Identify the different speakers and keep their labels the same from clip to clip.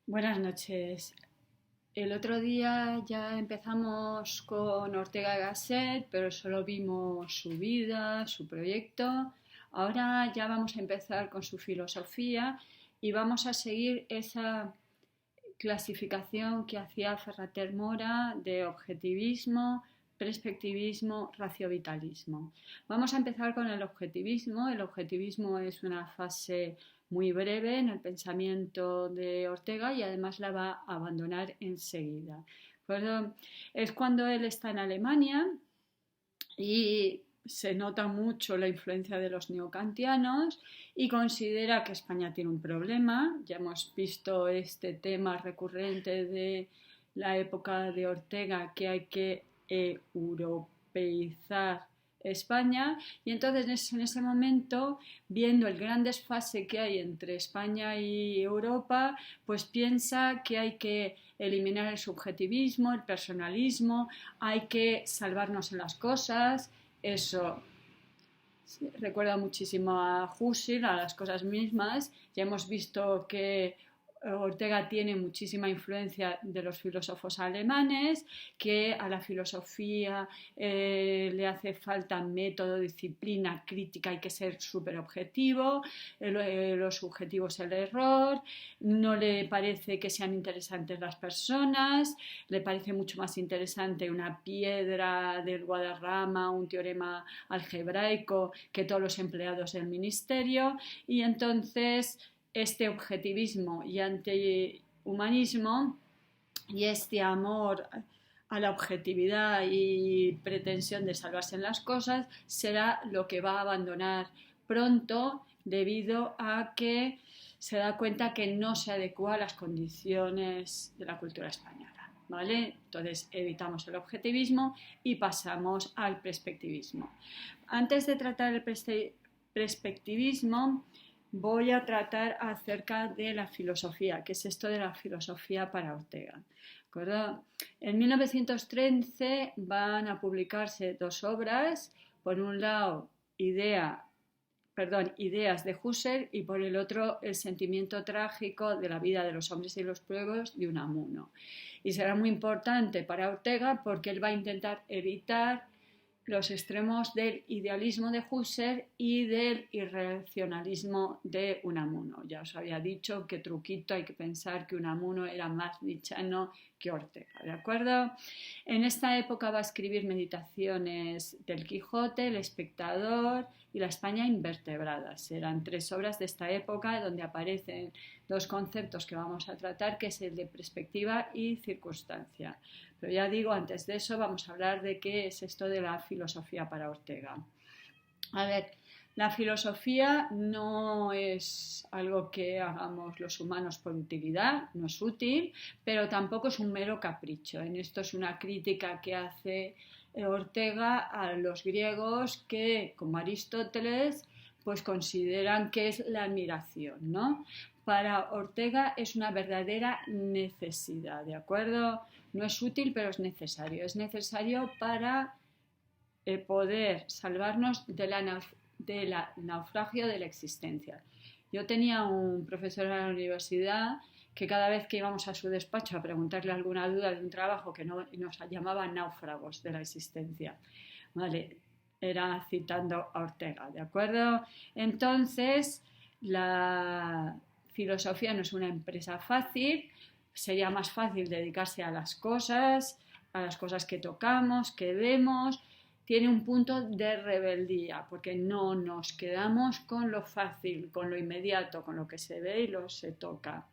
Speaker 1: Buenas noches. El otro día ya empezamos con Ortega y Gasset, pero solo vimos su vida, su proyecto. Ahora ya vamos a empezar con su filosofía y vamos a seguir esa clasificación que hacía Ferrater Mora de objetivismo, perspectivismo, raciovitalismo. Vamos a empezar con el objetivismo. El objetivismo es una fase muy breve en el pensamiento de Ortega y además la va a abandonar enseguida. Es cuando él está en Alemania y se nota mucho la influencia de los neokantianos y considera que España tiene un problema. Ya hemos visto este tema recurrente de la época de Ortega, que hay que europeizar España, y entonces en ese momento, viendo el gran desfase que hay entre España y Europa, pues piensa que hay que eliminar el subjetivismo, el personalismo, hay que salvarnos en las cosas. Eso recuerda muchísimo a Husserl, a las cosas mismas. Ya hemos visto que Ortega tiene muchísima influencia de los filósofos alemanes, que a la filosofía le hace falta método, disciplina, crítica, hay que ser súper objetivo, lo subjetivo es el error, no le parece que sean interesantes las personas, le parece mucho más interesante una piedra del Guadarrama, un teorema algebraico, que todos los empleados del ministerio, y entonces este objetivismo y antihumanismo y este amor a la objetividad y pretensión de salvarse en las cosas será lo que va a abandonar pronto, debido a que se da cuenta que no se adecua a las condiciones de la cultura española, ¿vale? Entonces evitamos el objetivismo y pasamos al perspectivismo. Antes de tratar el perspectivismo, voy a tratar acerca de la filosofía, que es esto de la filosofía para Ortega. ¿Acuerdo? En 1913 van a publicarse dos obras, por un lado Ideas de Husserl, y por el otro El sentimiento trágico de la vida de los hombres y los pueblos de Unamuno. Y será muy importante para Ortega porque él va a intentar evitar los extremos del idealismo de Husserl y del irracionalismo de Unamuno. Ya os había dicho que truquito, hay que pensar que Unamuno era más nietzscheano que Ortega, ¿de acuerdo? En esta época va a escribir Meditaciones del Quijote, El espectador y La España invertebrada. Serán tres obras de esta época donde aparecen dos conceptos que vamos a tratar, que es el de perspectiva y circunstancia. Pero ya digo, antes de eso vamos a hablar de qué es esto de la filosofía para Ortega. A ver, la filosofía no es algo que hagamos los humanos por utilidad, no es útil, pero tampoco es un mero capricho. En esto es una crítica que hace Ortega a los griegos que, como Aristóteles, pues consideran que es la admiración, ¿no? Para Ortega es una verdadera necesidad, ¿de acuerdo? No es útil, pero es necesario. Es necesario para poder salvarnos del naufragio de la existencia. Yo tenía un profesor en la universidad que cada vez que íbamos a su despacho a preguntarle alguna duda de un trabajo, que nos llamaba náufragos de la existencia, ¿vale? Era citando a Ortega, ¿de acuerdo? Entonces, la filosofía no es una empresa fácil, sería más fácil dedicarse a las cosas que tocamos, que vemos. Tiene un punto de rebeldía, porque no nos quedamos con lo fácil, con lo inmediato, con lo que se ve y lo se toca.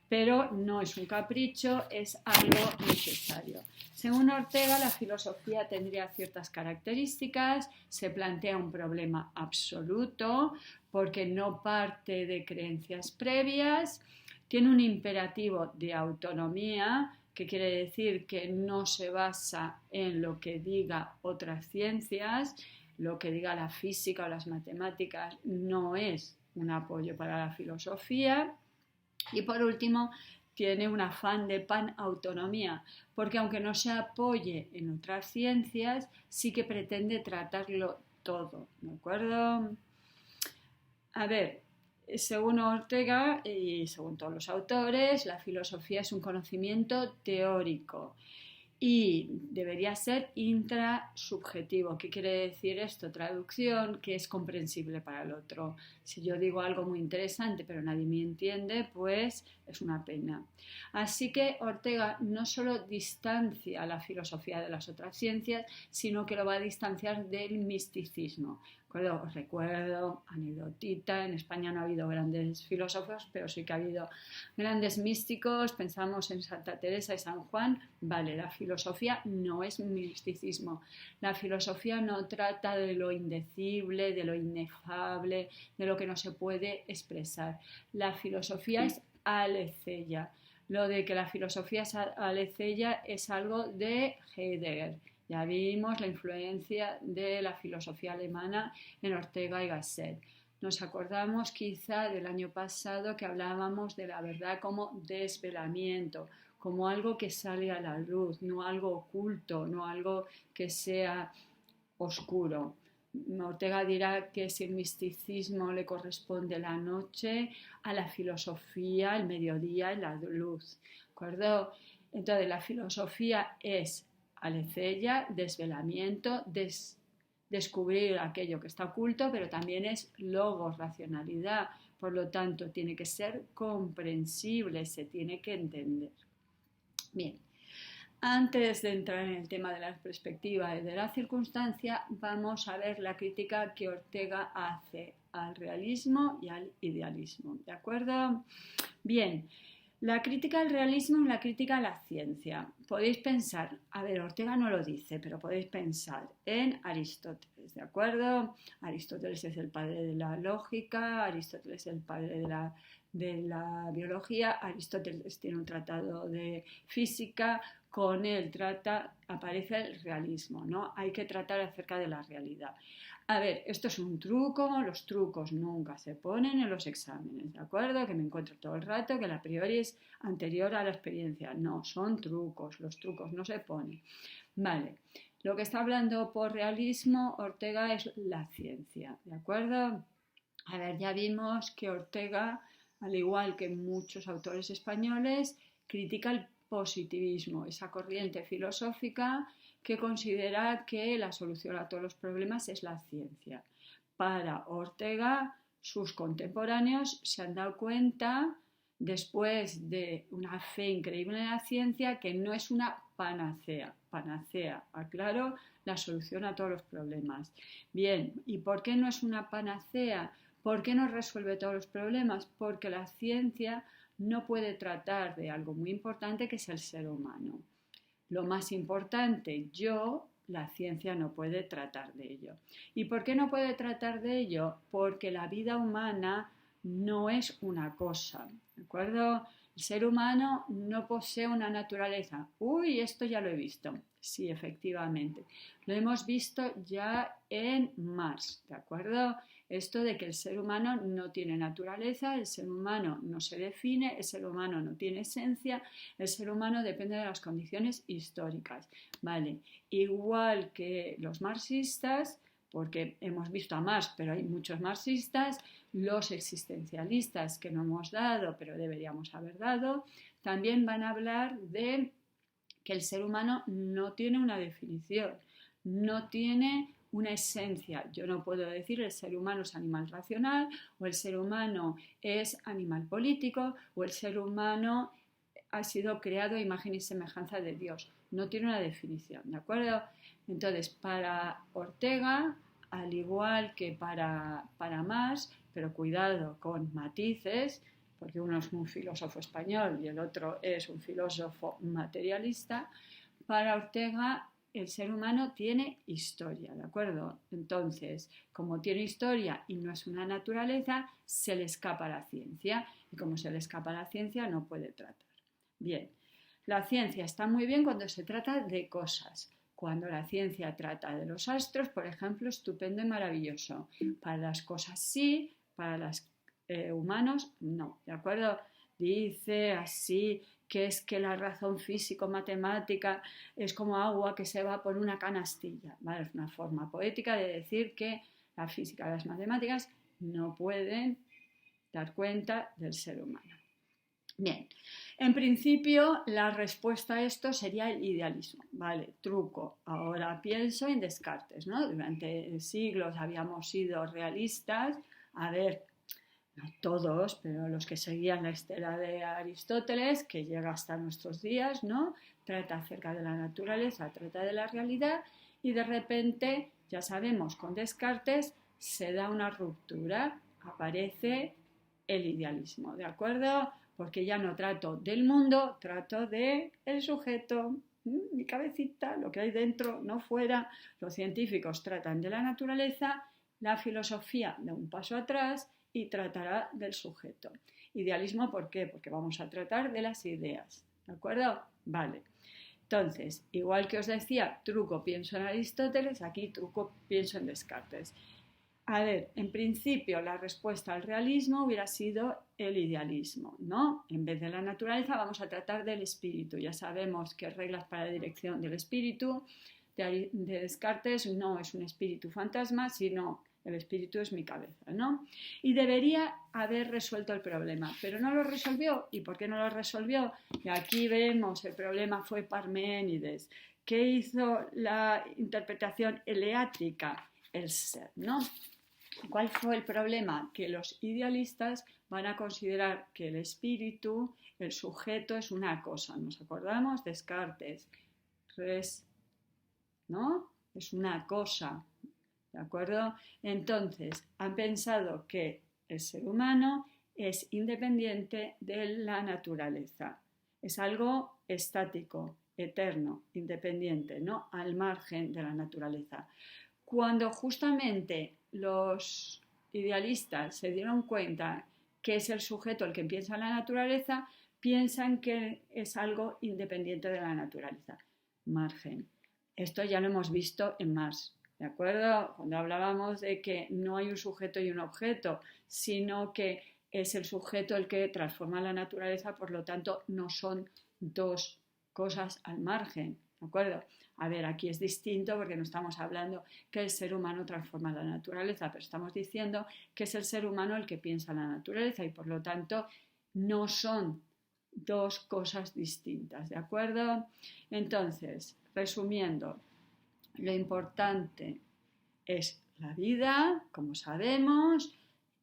Speaker 1: Pero no es un capricho, es algo necesario. Según Ortega, la filosofía tendría ciertas características, se plantea un problema absoluto, porque no parte de creencias previas, tiene un imperativo de autonomía, que quiere decir que no se basa en lo que diga otras ciencias, lo que diga la física o las matemáticas no es un apoyo para la filosofía. Y por último, tiene un afán de panautonomía, porque aunque no se apoye en otras ciencias, sí que pretende tratarlo todo, ¿de acuerdo? A ver, Según Ortega y según todos los autores, la filosofía es un conocimiento teórico y debería ser intrasubjetivo. ¿Qué quiere decir esto? Traducción, que es comprensible para el otro. Si yo digo algo muy interesante pero nadie me entiende, pues es una pena. Así que Ortega no solo distancia la filosofía de las otras ciencias, sino que lo va a distanciar del misticismo. Os recuerdo, anecdotita, en España no ha habido grandes filósofos, pero sí que ha habido grandes místicos. Pensamos en Santa Teresa y San Juan. Vale, la filosofía no es misticismo. La filosofía no trata de lo indecible, de lo inefable, de lo que no se puede expresar. La filosofía es aletheia. Lo de que la filosofía es aletheia es algo de Heidegger. Ya vimos la influencia de la filosofía alemana en Ortega y Gasset. Nos acordamos quizá del año pasado que hablábamos de la verdad como desvelamiento, como algo que sale a la luz, no algo oculto, no algo que sea oscuro. Ortega dirá que si el misticismo le corresponde la noche, a la filosofía el mediodía y la luz. ¿De acuerdo? Entonces la filosofía es aletheia, desvelamiento, descubrir aquello que está oculto, pero también es logos, racionalidad. Por lo tanto, tiene que ser comprensible, se tiene que entender. Bien, antes de entrar en el tema de la perspectiva y de la circunstancia, vamos a ver la crítica que Ortega hace al realismo y al idealismo. ¿De acuerdo? Bien. La crítica al realismo y la crítica a la ciencia. Podéis pensar, a ver, Ortega no lo dice, pero podéis pensar en Aristóteles, ¿de acuerdo? Aristóteles es el padre de la lógica, Aristóteles es el padre de la biología, Aristóteles tiene un tratado de física, con él aparece el realismo, ¿no? Hay que tratar acerca de la realidad. A ver, esto es un truco, los trucos nunca se ponen en los exámenes, ¿de acuerdo? Que me encuentro todo el rato que la priori es anterior a la experiencia. No, son trucos, los trucos no se ponen. Vale, lo que está hablando por realismo Ortega es la ciencia, ¿de acuerdo? A ver, ya vimos que Ortega, al igual que muchos autores españoles, critica el positivismo, esa corriente filosófica que considera que la solución a todos los problemas es la ciencia. Para Ortega, sus contemporáneos se han dado cuenta, después de una fe increíble en la ciencia, que no es una panacea. Panacea, aclaro, la solución a todos los problemas. Bien, ¿y por qué no es una panacea? ¿Por qué no resuelve todos los problemas? Porque la ciencia no puede tratar de algo muy importante que es el ser humano. Lo más importante, la ciencia no puede tratar de ello. ¿Y por qué no puede tratar de ello? Porque la vida humana no es una cosa, ¿de acuerdo? El ser humano no posee una naturaleza. Uy, esto ya lo he visto. Sí, efectivamente. Lo hemos visto ya en Mars, ¿de acuerdo? Esto de que el ser humano no tiene naturaleza, el ser humano no se define, el ser humano no tiene esencia, el ser humano depende de las condiciones históricas. Vale, igual que los marxistas, porque hemos visto a Marx, pero hay muchos marxistas, los existencialistas que no hemos dado, pero deberíamos haber dado, también van a hablar de que el ser humano no tiene una definición, no tiene una esencia. Yo no puedo decir el ser humano es animal racional, o el ser humano es animal político, o el ser humano ha sido creado a imagen y semejanza de Dios. No tiene una definición, ¿de acuerdo? Entonces, para Ortega, al igual que para Marx, pero cuidado con matices, porque uno es un filósofo español y el otro es un filósofo materialista, para Ortega el ser humano tiene historia, ¿de acuerdo? Entonces, como tiene historia y no es una naturaleza, se le escapa a la ciencia. Y como se le escapa a la ciencia, no puede tratar. Bien, la ciencia está muy bien cuando se trata de cosas. Cuando la ciencia trata de los astros, por ejemplo, estupendo y maravilloso. Para las cosas sí, para los humanos no, ¿de acuerdo? Dice así que es que la razón físico-matemática es como agua que se va por una canastilla, ¿vale? Es una forma poética de decir que la física y las matemáticas no pueden dar cuenta del ser humano. Bien, en principio la respuesta a esto sería el idealismo, ¿vale? Truco, ahora pienso en Descartes, ¿no? Durante siglos habíamos sido realistas, a ver, no todos, pero los que seguían la estela de Aristóteles, que llega hasta nuestros días, ¿no? Trata acerca de la naturaleza, trata de la realidad, y de repente, ya sabemos, con Descartes se da una ruptura, aparece el idealismo, ¿de acuerdo? Porque ya no trato del mundo, trato del sujeto, mi cabecita, lo que hay dentro, no fuera. Los científicos tratan de la naturaleza, la filosofía da un paso atrás y tratará del sujeto. Idealismo, ¿por qué? Porque vamos a tratar de las ideas, ¿de acuerdo? Vale. Entonces, igual que os decía, truco pienso en Aristóteles, aquí truco pienso en Descartes. A ver, en principio la respuesta al realismo hubiera sido el idealismo, ¿no? En vez de la naturaleza vamos a tratar del espíritu. Ya sabemos que reglas para la dirección del espíritu de Descartes no es un espíritu fantasma, sino el espíritu es mi cabeza, ¿no? Y debería haber resuelto el problema, pero no lo resolvió. ¿Y por qué no lo resolvió? Y aquí vemos, el problema fue Parménides, que hizo la interpretación eleátrica, el ser, ¿no? ¿Cuál fue el problema? Que los idealistas van a considerar que el espíritu, el sujeto, es una cosa. ¿Nos acordamos? Descartes, res, ¿no? Es una cosa, ¿de acuerdo? Entonces, han pensado que el ser humano es independiente de la naturaleza. Es algo estático, eterno, independiente, ¿no? Al margen de la naturaleza. Cuando justamente los idealistas se dieron cuenta que es el sujeto el que piensa en la naturaleza, piensan que es algo independiente de la naturaleza. Margen. Esto ya lo hemos visto en Marx, ¿de acuerdo? Cuando hablábamos de que no hay un sujeto y un objeto, sino que es el sujeto el que transforma la naturaleza, por lo tanto no son dos cosas al margen, ¿de acuerdo? A ver, aquí es distinto porque no estamos hablando que el ser humano transforma la naturaleza, pero estamos diciendo que es el ser humano el que piensa la naturaleza y por lo tanto no son dos cosas distintas, ¿de acuerdo? Entonces, resumiendo, lo importante es la vida, como sabemos,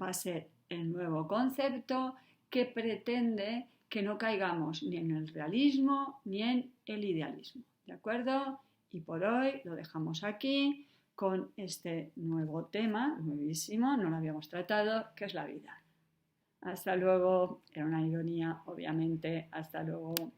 Speaker 1: va a ser el nuevo concepto que pretende que no caigamos ni en el realismo ni en el idealismo. ¿De acuerdo? Y por hoy lo dejamos aquí con este nuevo tema, nuevísimo, no lo habíamos tratado, que es la vida. Hasta luego, era una ironía, obviamente, hasta luego.